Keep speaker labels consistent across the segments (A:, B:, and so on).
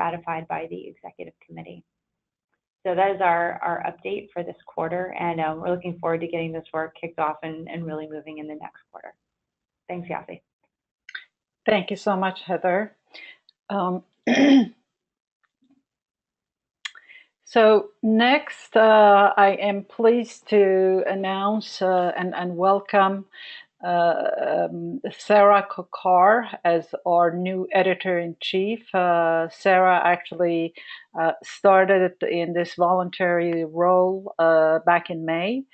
A: ratified by the executive committee. So that is our update for this quarter, and we're looking forward to getting this work kicked off and really moving in the next quarter. Thanks, Yasi.
B: Thank you so much, Heather. So next, I am pleased to announce and welcome Sarah Kokar as our new editor-in-chief. Sarah actually started in this voluntary role back in May.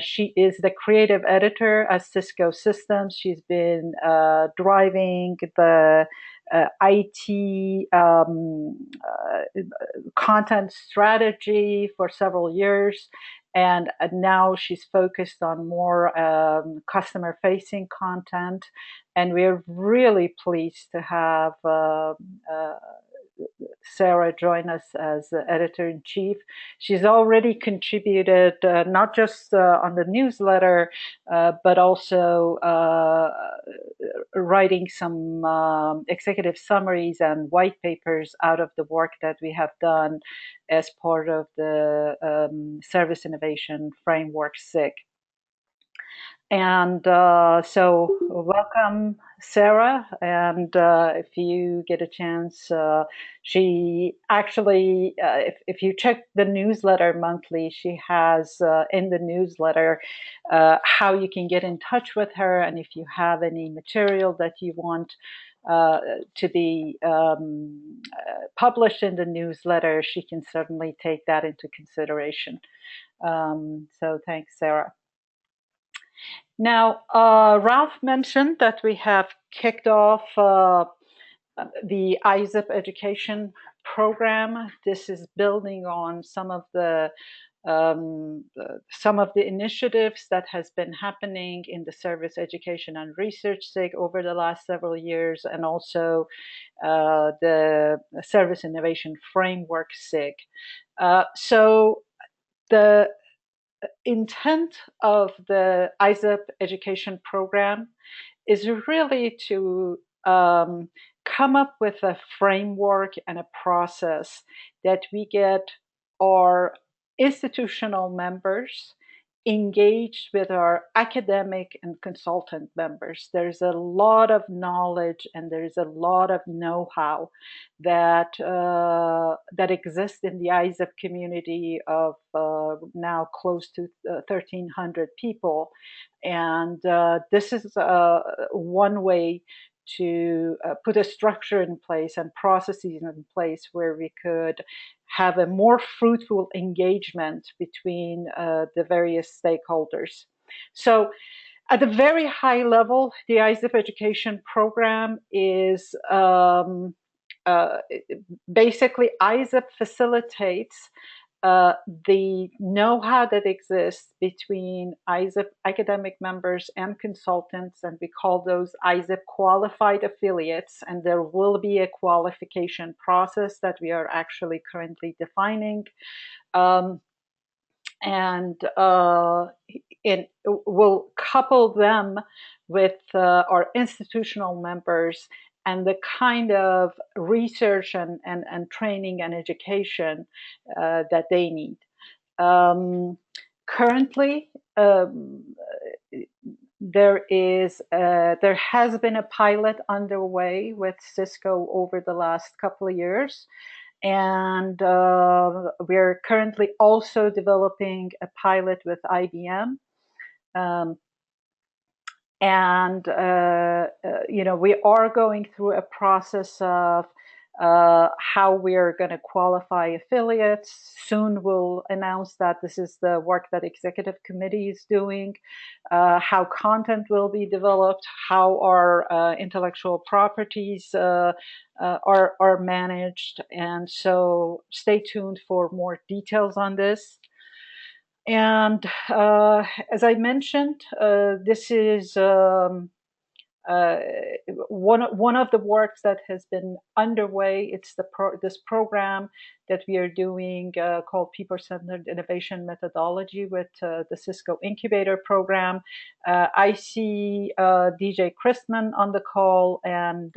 B: She is the creative editor at Cisco Systems. She's been driving the IT content strategy for several years, and now she's focused on more customer-facing content, and we're really pleased to have Sarah join us as the editor-in-chief. She's already contributed not just on the newsletter, but also writing some executive summaries and white papers out of the work that we have done as part of the Service Innovation Framework SIG. And so welcome, Sarah. And if you get a chance, she actually, if you check the newsletter monthly, she has in the newsletter how you can get in touch with her. And if you have any material that you want to be published in the newsletter, she can certainly take that into consideration. So thanks, Sarah. Now, Ralph mentioned that we have kicked off the ISSIP education program. This is building on some of the initiatives that has been happening in the Service Education and Research SIG over the last several years, and also the Service Innovation Framework SIG. So the intent of the ISSIP education program is really to come up with a framework and a process that we get our institutional members engaged with our academic and consultant members. There's a lot of knowledge and there's a lot of know-how that that exists in the ISSIP community of now close to 1,300 people, and this is one way to put a structure in place and processes in place where we could have a more fruitful engagement between the various stakeholders. So at a very high level, the ISSIP education program is basically ISSIP facilitates the know-how that exists between ISSIP academic members and consultants, and we call those ISSIP qualified affiliates, and there will be a qualification process that we are actually currently defining. And we'll couple them with our institutional members and the kind of research and training and education that they need. Currently, there has been a pilot underway with Cisco over the last couple of years, and we're currently also developing a pilot with IBM. We are going through a process of how we're going to qualify affiliates. Soon we'll announce that this is the work that executive committee is doing, how content will be developed, how our intellectual properties are managed. And so stay tuned for more details on this. And as I mentioned, this is one of the works that has been underway. It's this program that we are doing called People-Centered Innovation Methodology with the Cisco Incubator Program. I see DJ Christman on the call, and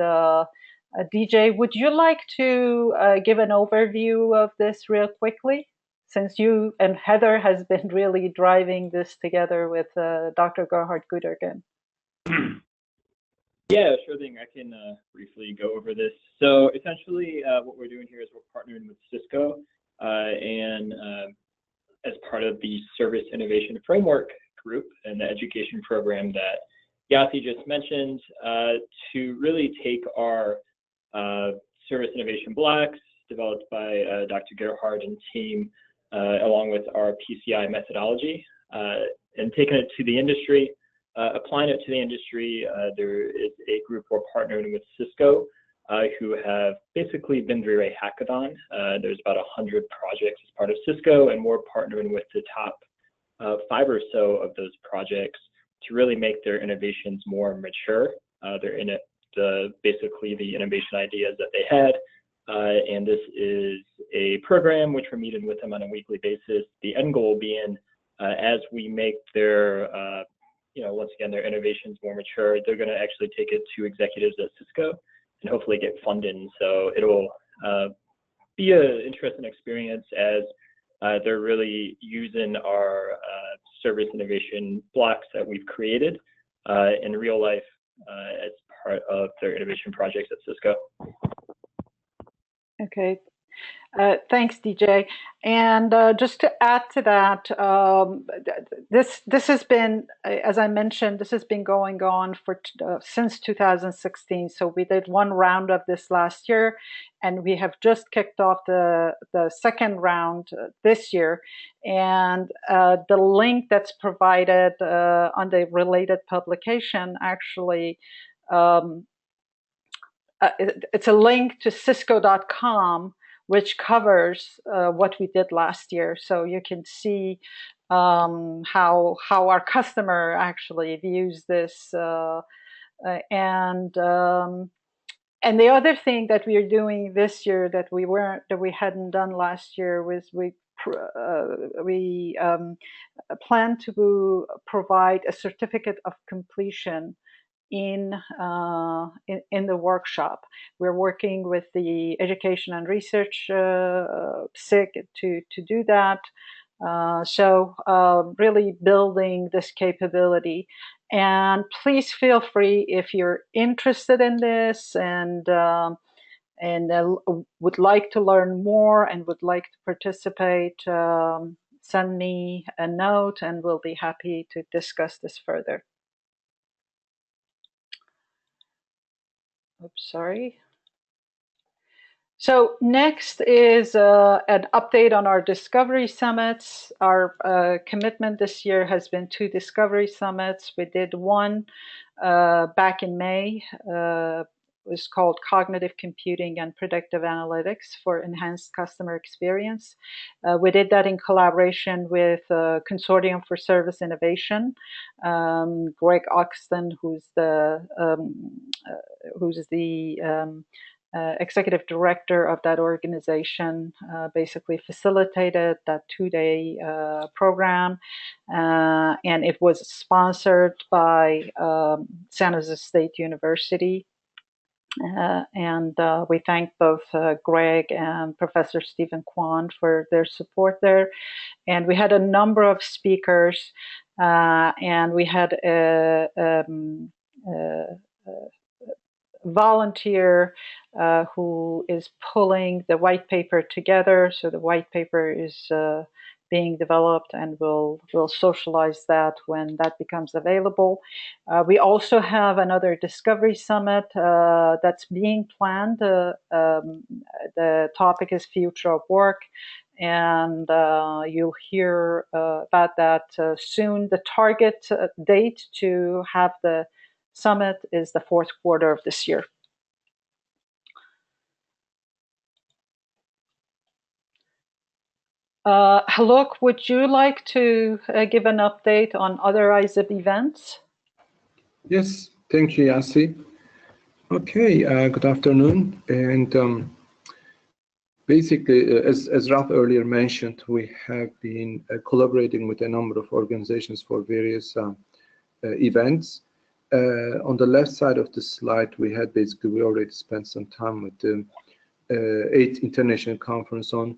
B: DJ, would you like to give an overview of this real quickly? Since you and Heather has been really driving this together with Dr. Gerhard Gütergen.
C: Yeah, sure thing. I can briefly go over this. So essentially what we're doing here is we're partnering with Cisco and as part of the Service Innovation Framework group and the education program that Yasi just mentioned to really take our service innovation blocks developed by Dr. Gerhard and team along with our PCI methodology and taking it to the industry. Applying it to the industry, there is a group we're partnering with Cisco who have basically been through a hackathon. There's about 100 projects as part of Cisco, and we're partnering with the top 5 or so of those projects to really make their innovations more mature. They're in it, basically the innovation ideas that they had. And this is a program which we're meeting with them on a weekly basis. The end goal being as we make their once again, their innovations more mature, they're going to actually take it to executives at Cisco and hopefully get funding. So it'll be an interesting experience as they're really using our service innovation blocks that we've created in real life as part of their innovation projects at Cisco.
B: Okay. Thanks, DJ. And just to add to that, this has been, as I mentioned, this has been going on for since 2016. So we did one round of this last year, and we have just kicked off the second round this year. And the link that's provided on the related publication actually, it's a link to cisco.com, which covers what we did last year. So you can see how our customer actually views this. And the other thing that we are doing this year that we hadn't done last year was we plan to provide a certificate of completion in the workshop. We're working with the Education and Research SIG to do that. So really building this capability. And please feel free if you're interested in this and would like to learn more and would like to participate, send me a note and we'll be happy to discuss this further. Oops, sorry. So next is an update on our Discovery Summits. Our commitment this year has been 2 Discovery Summits. We did one back in May. It was called Cognitive Computing and Predictive Analytics for Enhanced Customer Experience. We did that in collaboration with Consortium for Service Innovation. Greg Oxton, who's the executive director of that organization, basically facilitated that 2-day program. And it was sponsored by San Jose State University. And we thank both Greg and Professor Stephen Kwan for their support there. And we had a number of speakers, and we had a volunteer who is pulling the white paper together. So the white paper is being developed, and we'll socialize that when that becomes available. We also have another Discovery Summit that's being planned. The topic is Future of Work, and you'll hear about that soon. The target date to have the summit is the 4th quarter of this year. Haluk, would you like to give an update on other ISSIP events?
D: Yes, thank you, Yasi. Okay, good afternoon. And basically, as Ralph earlier mentioned, we have been collaborating with a number of organizations for various events. On the left side of the slide, we already spent some time with the 8th International Conference on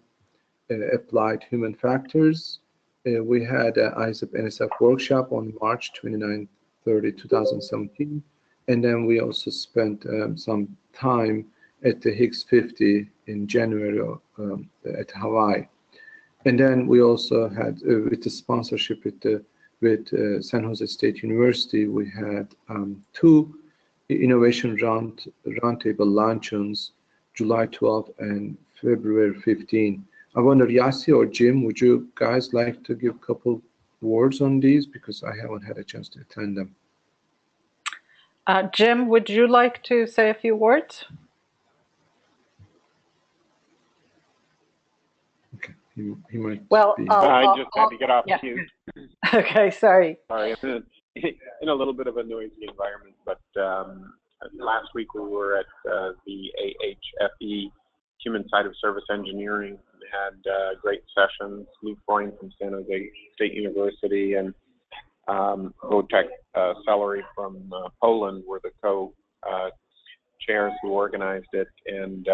D: Applied Human Factors. We had an ISSIP NSF workshop on March 29-30, 2017. And then we also spent some time at the Higgs 50 in January at Hawaii. And then we also had, with the sponsorship with San Jose State University, we had 2 innovation roundtable luncheons, July 12th and February 15th. I wonder, Yassi or Jim, would you guys like to give a couple words on these? Because I haven't had a chance to attend them.
B: Jim, would you like to say a few words?
D: Okay, he might.
B: Well,
E: I just had to get off
B: yeah.
E: queue.
B: Okay, sorry.
E: Sorry, I'm in a little bit of a noisy environment, but last week we were at the AHFE Human Side of Service Engineering. We had great sessions. Lou Freund from San Jose State University and Wojtek Celery from Poland were the co-chairs who organized it, and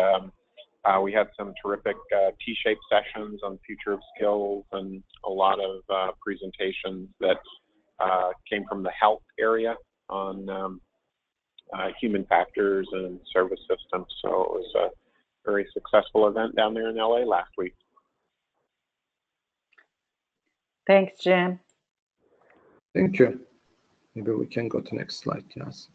E: we had some terrific T-shaped sessions on future of skills and a lot of presentations that came from the health area on human factors and service systems. So it was a very successful event down there in LA last week.
B: Thanks, Jim.
D: Thank you. Maybe we can go to next slide, yes.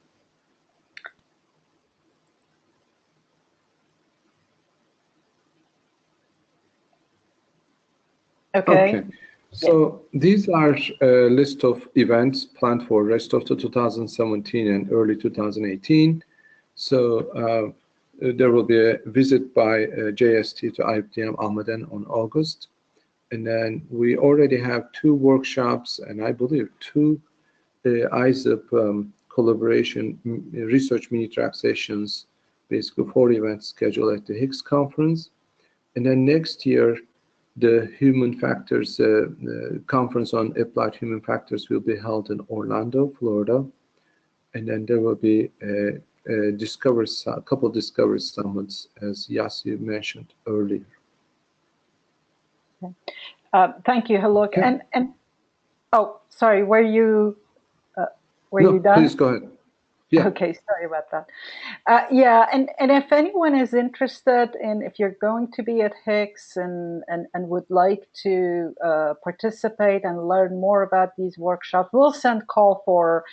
B: Okay.
D: So these are a list of events planned for rest of the 2017 and early 2018. So there will be a visit by JST to IBM Almaden on August. And then we already have 2 workshops and I believe 2 ISSIP collaboration research mini-track sessions, basically 4 events scheduled at the Higgs conference. And then next year, the Human Factors Conference on Applied Human Factors will be held in Orlando, Florida. And then there will be a couple Discovery Summits, as Yassi mentioned earlier.
B: Okay. Thank you, Haluk.
D: Okay.
B: And oh, sorry, were you done?
D: Please go ahead. Yeah.
B: Okay, sorry about that. Yeah, and if anyone is interested in, if you're going to be at Higgs and would like to participate and learn more about these workshops, we'll send call for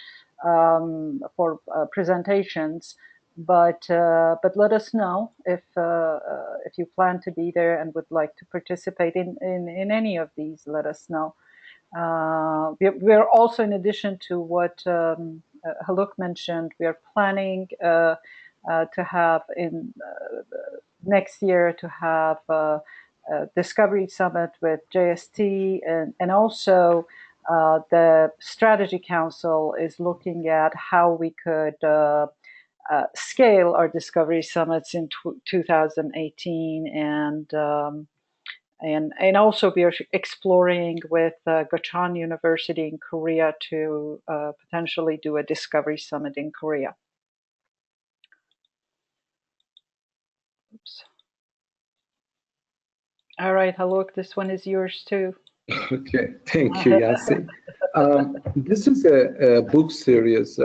B: presentations. But let us know if you plan to be there and would like to participate in any of these. Let us know. We're also, in addition to what Haluk mentioned, we are planning to have in next year to have a Discovery Summit with JST, and also the Strategy Council is looking at how we could scale our Discovery Summits in 2018, and also we are exploring with Gocheon University in Korea to potentially do a Discovery Summit in Korea. Oops. All right, Haluk, this one is yours too.
D: Okay, thank you, Yassi. This is a book series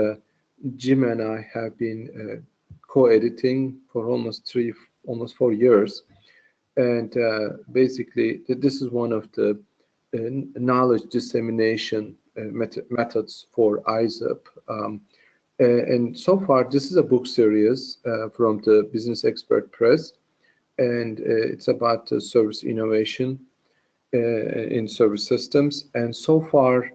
D: Jim and I have been co-editing for almost 4 years. And basically, this is one of the knowledge dissemination methods for ISSIP. And so far, this is a book series from the Business Expert Press, and it's about service innovation in service systems. And so far,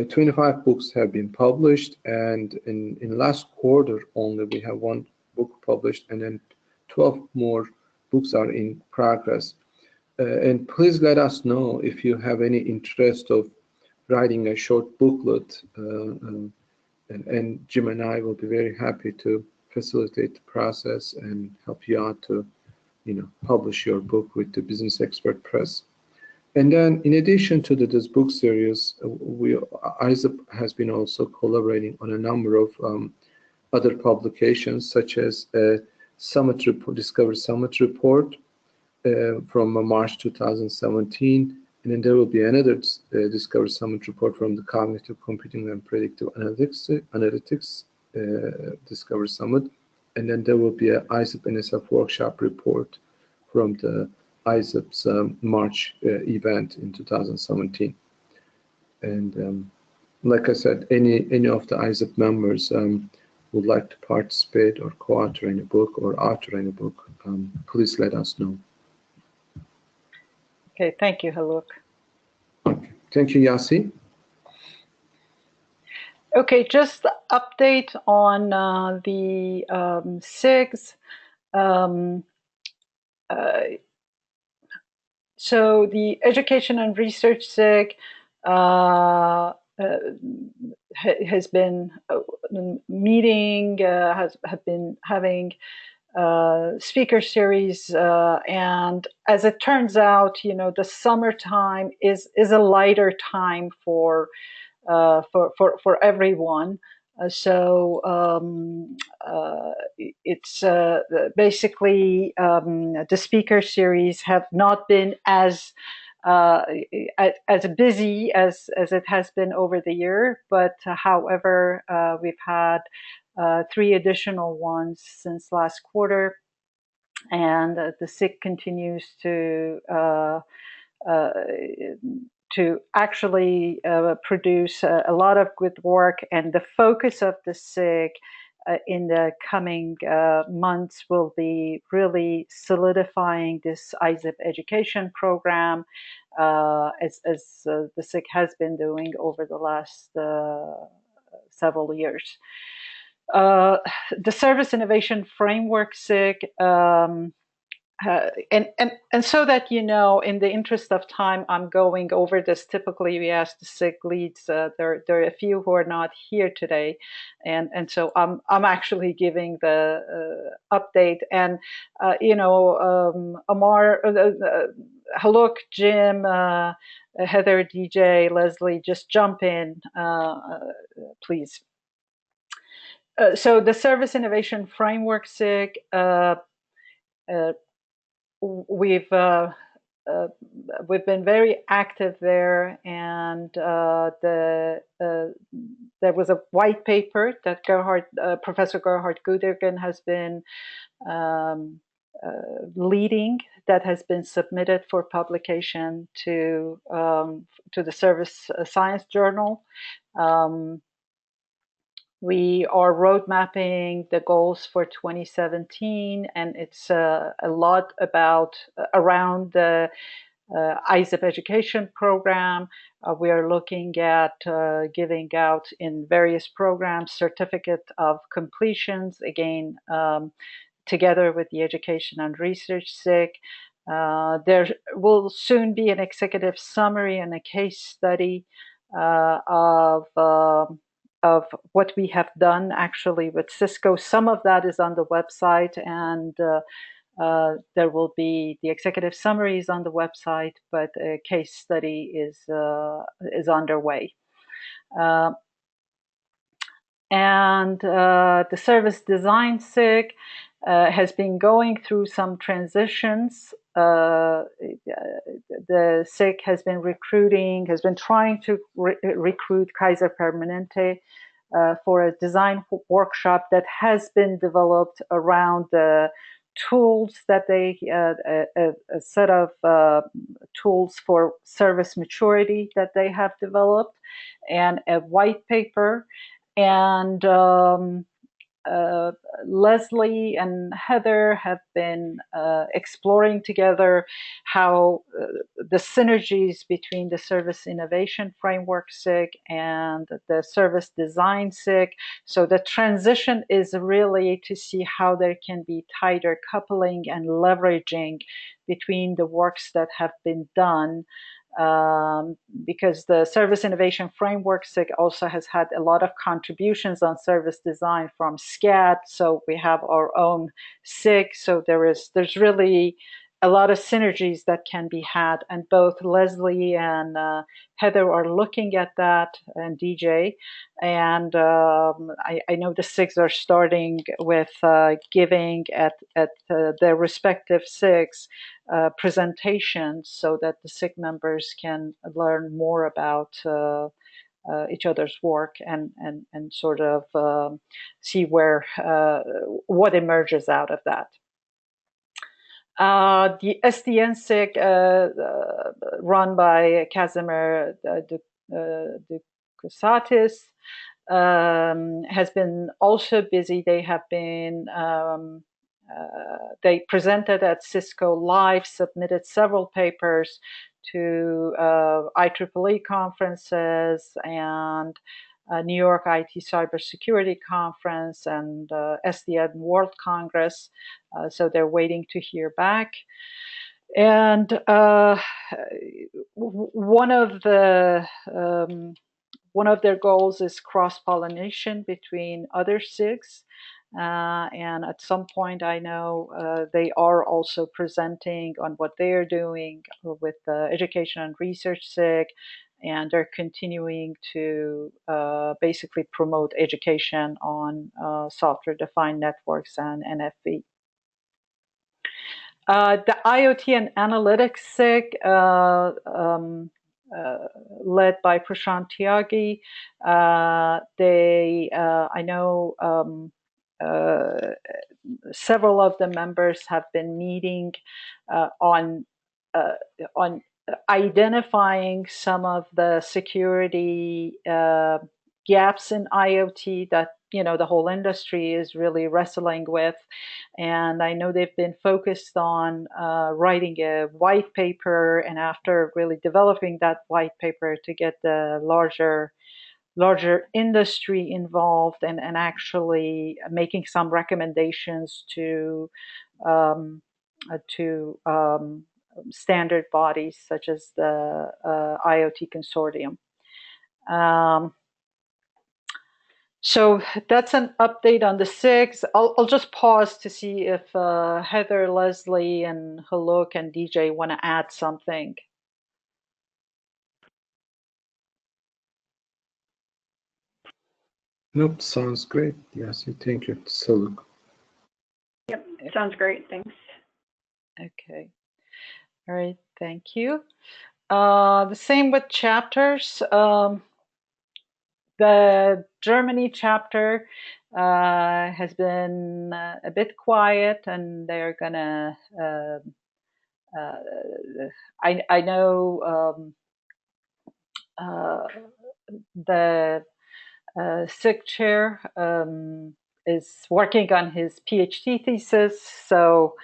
D: 25 books have been published, and in last quarter only we have 1 book published, and then 12 more books are in progress. And please let us know if you have any interest of writing a short booklet, and Jim and I will be very happy to facilitate the process and help you out to, publish your book with the Business Expert Press. And then, in addition to this book series, ISSIP has been also collaborating on a number of other publications, such as a Summit report, Discover Summit report from March 2017, and then there will be another Discover Summit report from the Cognitive Computing and Predictive Analytics Discover Summit, and then there will be a ISSIP NSF workshop report from the ISSIP's March event in 2017. And like I said, any of the ISSIP members would like to participate or co-author in a book or author in a book, please let us know.
B: Okay, thank you, Haluk.
D: Okay. Thank you, Yassi.
B: Okay, just the update on the SIGs. So the Education and Research SIG has been meeting, have been having speaker series, and as it turns out, the summertime is a lighter time for everyone. It's basically the speaker series have not been as busy as it has been over the year, but however, we've had 3 additional ones since last quarter, and the SIG continues to actually produce a lot of good work, and the focus of the SIG in the coming months will be really solidifying this ISSIP education program, as the SIG has been doing over the last several years. The Service Innovation Framework SIG, and so that in the interest of time, I'm going over this. Typically, we ask the SIG leads. There are a few who are not here today, and so I'm actually giving the update. And Amar, Haluk, Jim, Heather, DJ, Leslie, just jump in, please. So the Service Innovation Framework SIG. We've been very active there, and there was a white paper that Professor Gerhard Güdergen has been leading, that has been submitted for publication to the Service Science Journal. We are road mapping the goals for 2017, and it's a lot around the ISSIP education program. We are looking at giving out in various programs certificate of completions, again, together with the Education and Research SIG. There will soon be an executive summary and a case study of what we have done actually with Cisco. Some of that is on the website, and there will be the executive summaries on the website, but a case study is underway. And the Service Design SIG has been going through some transitions. The SIG has been trying to recruit Kaiser Permanente for a design workshop that has been developed around the tools that a set of tools for service maturity that they have developed, and a white paper. And Leslie and Heather have been exploring together how the synergies between the Service Innovation Framework SIG and the Service Design SIG. So the transition is really to see how there can be tighter coupling and leveraging between the works that have been done. Because the Service Innovation Framework SIG also has had a lot of contributions on service design from SCAD, so we have our own SIG. So there's really a lot of synergies that can be had, and both Leslie and Heather are looking at that, and DJ, and I know the SIGs are starting with giving at their respective SIGs presentations so that the SIG members can learn more about each other's work and sort of see where what emerges out of that. The SDN SIG run by Casimir Dukasatis has been also busy. They have been they presented at Cisco Live, submitted several papers to IEEE conferences and New York IT Cybersecurity Conference and SDN World Congress. So they're waiting to hear back. And one of their goals is cross-pollination between other SIGs. And at some point, I know they are also presenting on what they are doing with the Education and Research SIG, and they're continuing to basically promote education on software-defined networks and NFV. The IoT and Analytics SIG, led by Prashant Tyagi, I know several of the members have been meeting on identifying some of the security gaps in IoT that the whole industry is really wrestling with. And I know they've been focused on writing a white paper, and after really developing that white paper to get the larger industry involved and actually making some recommendations to standard bodies such as the IoT Consortium. So that's an update on the SIGs. I'll just pause to see if Heather, Leslie, and Haluk and DJ want to add something.
D: Nope, sounds great. Yes, thank you. So,
A: yep, sounds great. Thanks.
B: Okay. All right, thank you. The same with chapters. The Germany chapter has been a bit quiet, and they're gonna. I know the SIG chair is working on his PhD thesis, so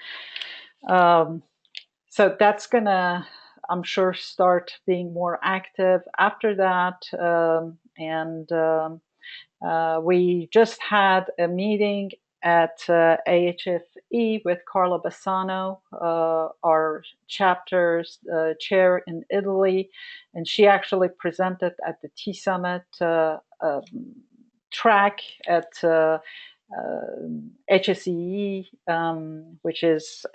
B: so that's gonna, I'm sure, start being more active after that. We just had a meeting at AHFE with Carla Bassano, our chapter's chair in Italy, and she actually presented at the T-Summit track at HSEE, which is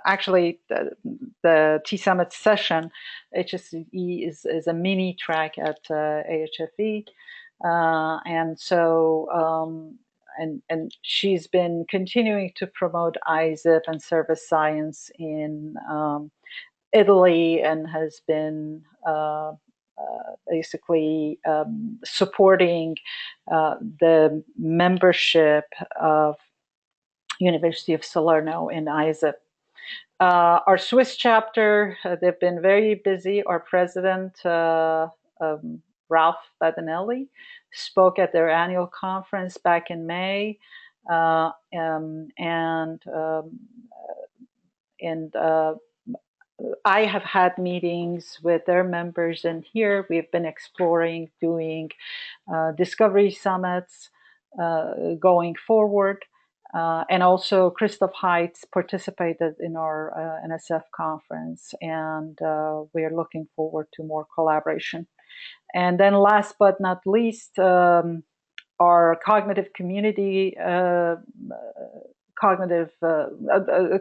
B: actually the T-Summit session. HSEE is a mini track at AHFE. And so, and she's been continuing to promote ISSIP and service science in Italy, and has been basically supporting the membership of University of Salerno in ISSIP. Our Swiss chapter, they've been very busy. Our president, Ralph Badanelli, spoke at their annual conference back in May, I have had meetings with their members in here. We've been exploring doing discovery summits going forward. And also Christoph Heitz participated in our NSF conference, and we are looking forward to more collaboration. And then last but not least, our cognitive community cognitive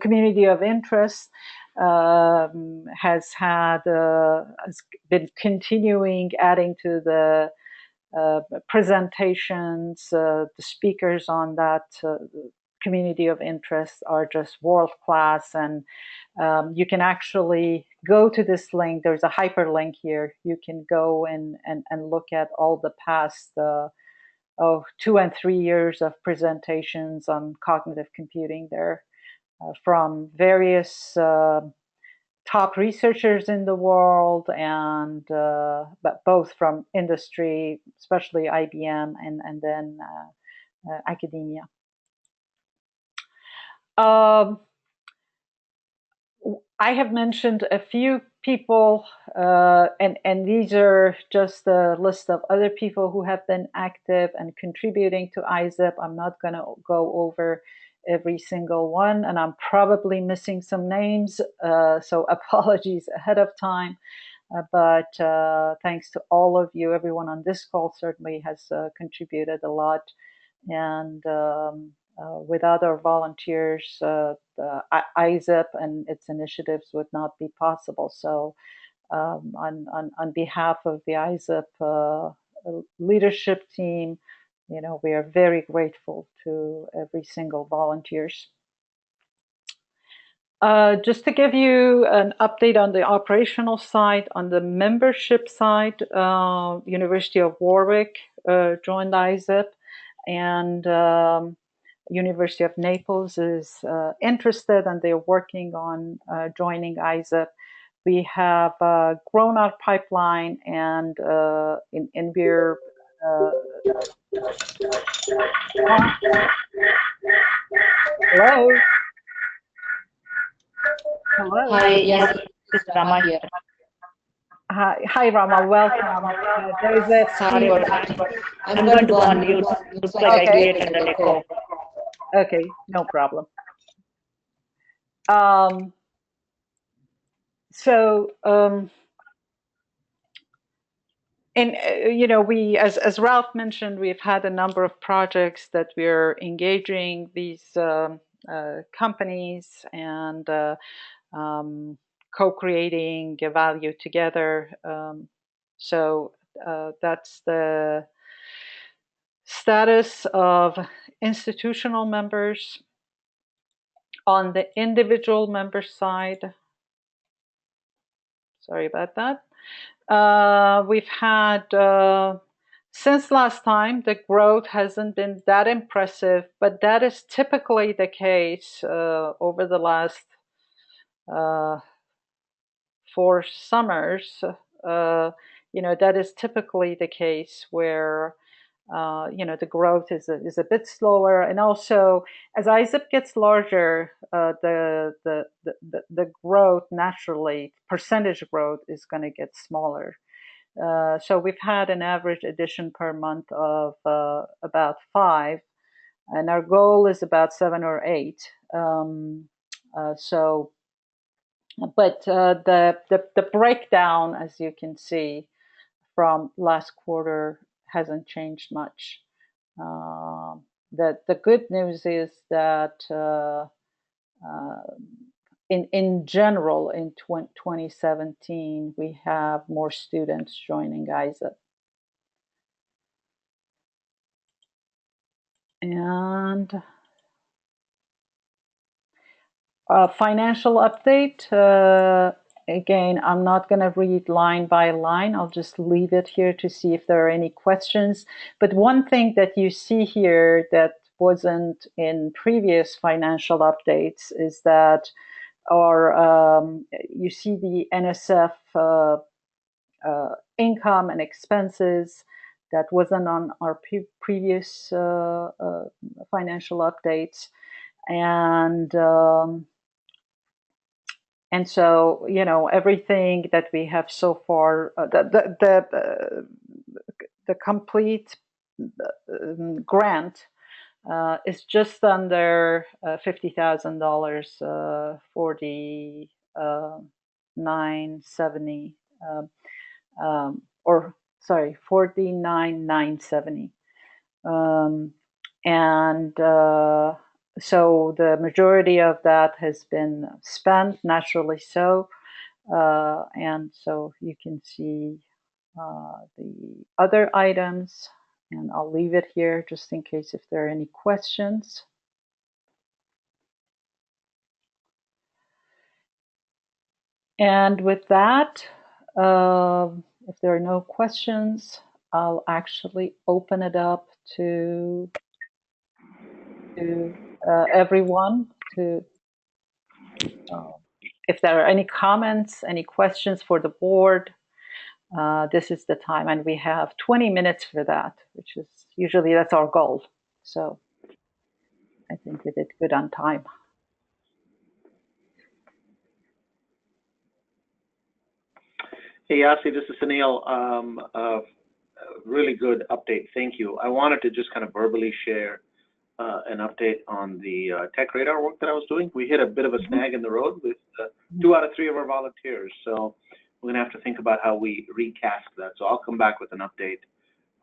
B: community of interest has been continuing adding to the presentations. The speakers on that community of interest are just world class, and you can actually go to this link. There's a hyperlink here. You can go and look at all the past 2 and 3 years of presentations on cognitive computing there from various top researchers in the world, and but both from industry, especially IBM, and then academia. I have mentioned a few people, and these are just a list of other people who have been active and contributing to ISSIP. I'm not going to go over every single one, and I'm probably missing some names, so apologies ahead of time. But thanks to all of you, everyone on this call certainly has contributed a lot, and without our volunteers, ISSIP and its initiatives would not be possible. So on behalf of the ISSIP leadership team, we are very grateful to every single volunteers. Just to give you an update on the operational side, on the membership side, University of Warwick joined ISSIP, and University of Naples is interested, and they're working on joining ISSIP. We have grown our pipeline, and we're hello. Hello.
F: Hi, yes, this is Rama here.
B: Hi, Rama. Welcome. There's a
F: Sorry about that. I'm going to go on mute. Looks like I created an echo.
B: Okay, no problem. We, as Ralph mentioned, we've had a number of projects that we're engaging these companies and co-creating value together. That's the status of institutional members. On the individual member side, sorry about that. We've had, since last time, the growth hasn't been that impressive, but that is typically the case over the last 4 summers. That is typically the case where the growth is a bit slower, and also as ISSIP gets larger, the growth naturally, percentage growth, is going to get smaller. So we've had an average addition per month of about 5, and our goal is about 7 or 8. But the breakdown, as you can see from last quarter, hasn't changed much. The good news is that in general, in 2017, we have more students joining ISSIP. And financial update. Again, I'm not going to read line by line. I'll just leave it here to see if there are any questions. But one thing that you see here that wasn't in previous financial updates is that you see the NSF income and expenses that wasn't on our previous financial updates. And so, everything that we have so far, the complete grant is just under $50,000, $49,970, $49,970. So the majority of that has been spent, naturally so. And so you can see the other items, and I'll leave it here just in case if there are any questions. And with that, if there are no questions, I'll actually open it up to everyone to if there are any comments, any questions for the board. This is the time, and we have 20 minutes for that, which is usually that's our goal. So I think we did good on time.
G: Hey, Yasi, this is Sunil. Really good update. Thank you. I wanted to just kind of verbally share an update on the tech radar work that I was doing. We hit a bit of a snag in the road with 2 out of 3 of our volunteers. So we're going to have to think about how we recast that. So I'll come back with an update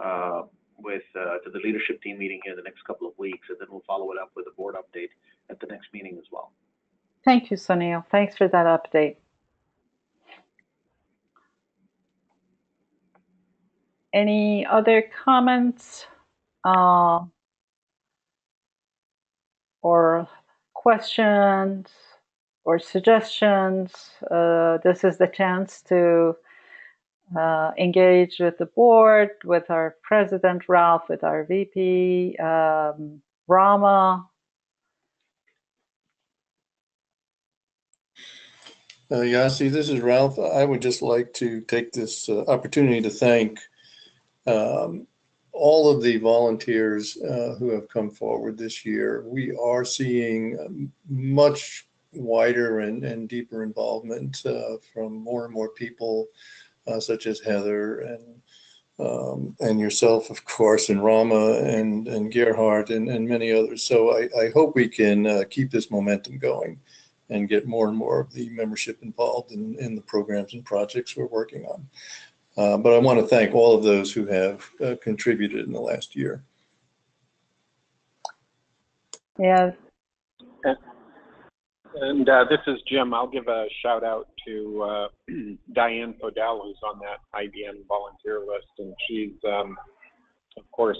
G: to the leadership team meeting here in the next couple of weeks, and then we'll follow it up with a board update at the next meeting as well.
B: Thank you, Sunil. Thanks for that update. Any other comments or questions or suggestions? This is the chance to engage with the board, with our president, Ralph, with our VP, Rama.
H: Yasi, this is Ralph. I would just like to take this opportunity to thank all of the volunteers who have come forward this year. We are seeing much wider and deeper involvement from more and more people, such as Heather and yourself, of course, and Rama and Gerhard and many others. So I hope we can keep this momentum going and get more and more of the membership involved in the programs and projects we're working on. But I want to thank all of those who have contributed in the last year.
B: Yeah.
E: And this is Jim. I'll give a shout out to Diane Fodell, who's on that IBM volunteer list, and she's, of course,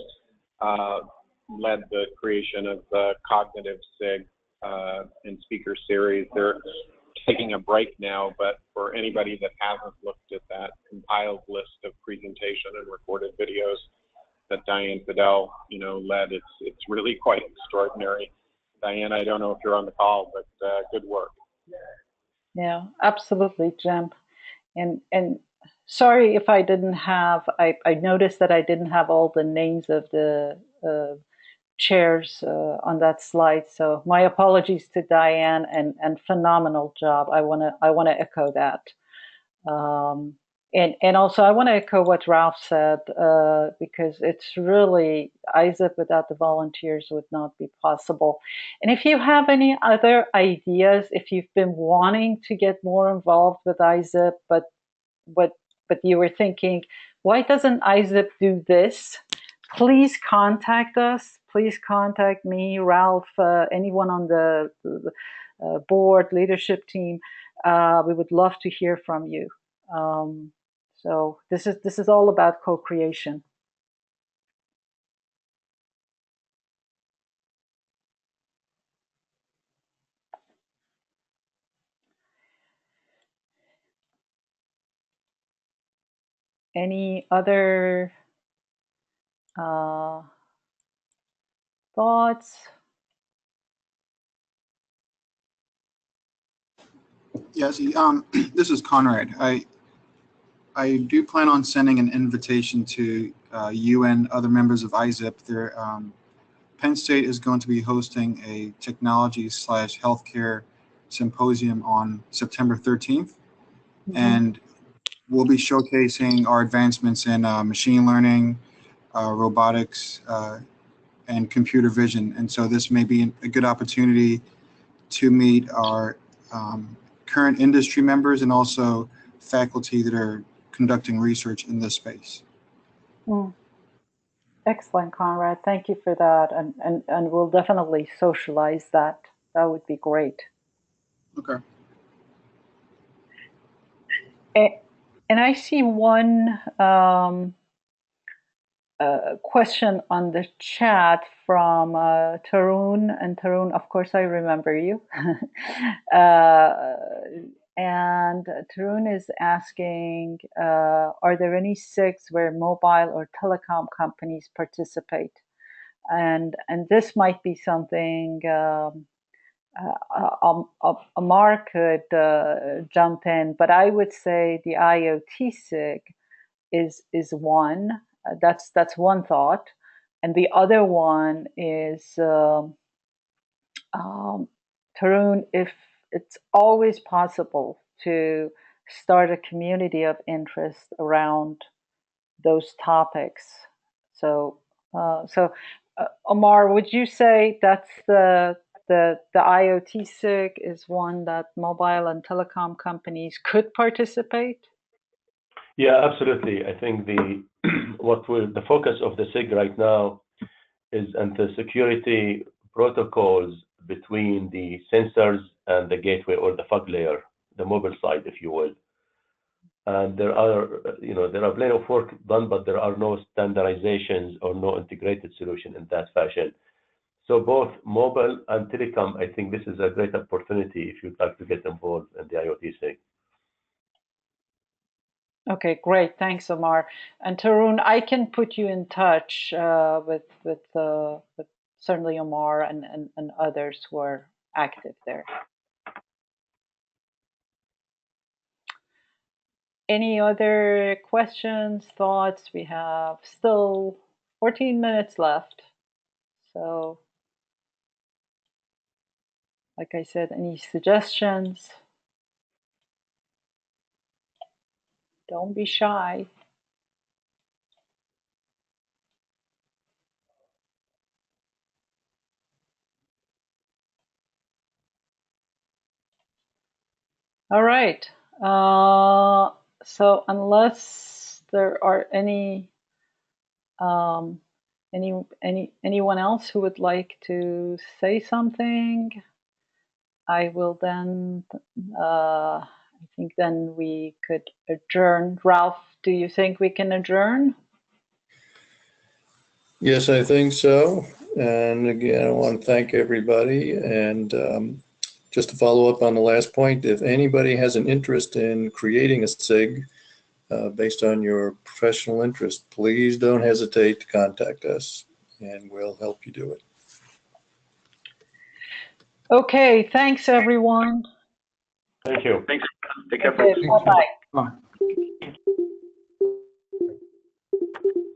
E: led the creation of the Cognitive SIG and speaker series. They're taking a break now, but for anybody that hasn't looked at that compiled list of presentation and recorded videos that Diane Fidel, led, it's really quite extraordinary. Diane, I don't know if you're on the call, but good work.
B: Yeah, absolutely, Jim. And sorry if I didn't have, I noticed that I didn't have all the names of the chairs on that slide. So my apologies to Diane, and phenomenal job. I want to echo that. And also I want to echo what Ralph said, because it's really, ISSIP without the volunteers would not be possible. And if you have any other ideas, if you've been wanting to get more involved with ISSIP, but you were thinking, why doesn't ISSIP do this? Please contact us. Please contact me, Ralph, anyone on the board, leadership team. We would love to hear from you. So this is all about co-creation. Any other thoughts?
I: Yes, this is Conrad. I do plan on sending an invitation to you and other members of ISSIP. Penn State is going to be hosting a technology/healthcare symposium on September 13th, and we'll be showcasing our advancements in machine learning, robotics, and computer vision. And so this may be a good opportunity to meet our current industry members and also faculty that are conducting research in this space.
B: Excellent, Conrad. Thank you for that. And we'll definitely socialize that. That would be great.
I: Okay.
B: And I see one question on the chat from Tarun. And Tarun, of course, I remember you. And Tarun is asking, are there any SIGs where mobile or telecom companies participate? And this might be something Amar could jump in, but I would say the IoT SIG is one. That's one thought, and the other one is Tarun, if it's always possible to start a community of interest around those topics. So, Omar, would you say that's the IoT SIG is one that mobile and telecom companies could participate?
J: Yeah, absolutely. I think the focus of the SIG right now is on the security protocols between the sensors and the gateway or the fog layer, the mobile side, if you will. And there are plenty of work done, but there are no standardizations or no integrated solution in that fashion. So both mobile and telecom, I think this is a great opportunity if you'd like to get involved in the IoT SIG.
B: Okay, great. Thanks, Omar. And Tarun, I can put you in touch with certainly Omar and others who are active there. Any other questions, thoughts? We have still 14 minutes left. So, like I said, any suggestions? Don't be shy. All right. So unless there are anyone else who would like to say something, I will then. I think then we could adjourn. Ralph, do you think we can adjourn?
H: Yes, I think so. And again, I want to thank everybody. And just to follow up on the last point, if anybody has an interest in creating a SIG based on your professional interest, please don't hesitate to contact us and we'll help you do it.
B: Okay, thanks everyone.
J: Thank you.
G: Thanks. Take care.
B: Okay, bye-bye.
I: Bye.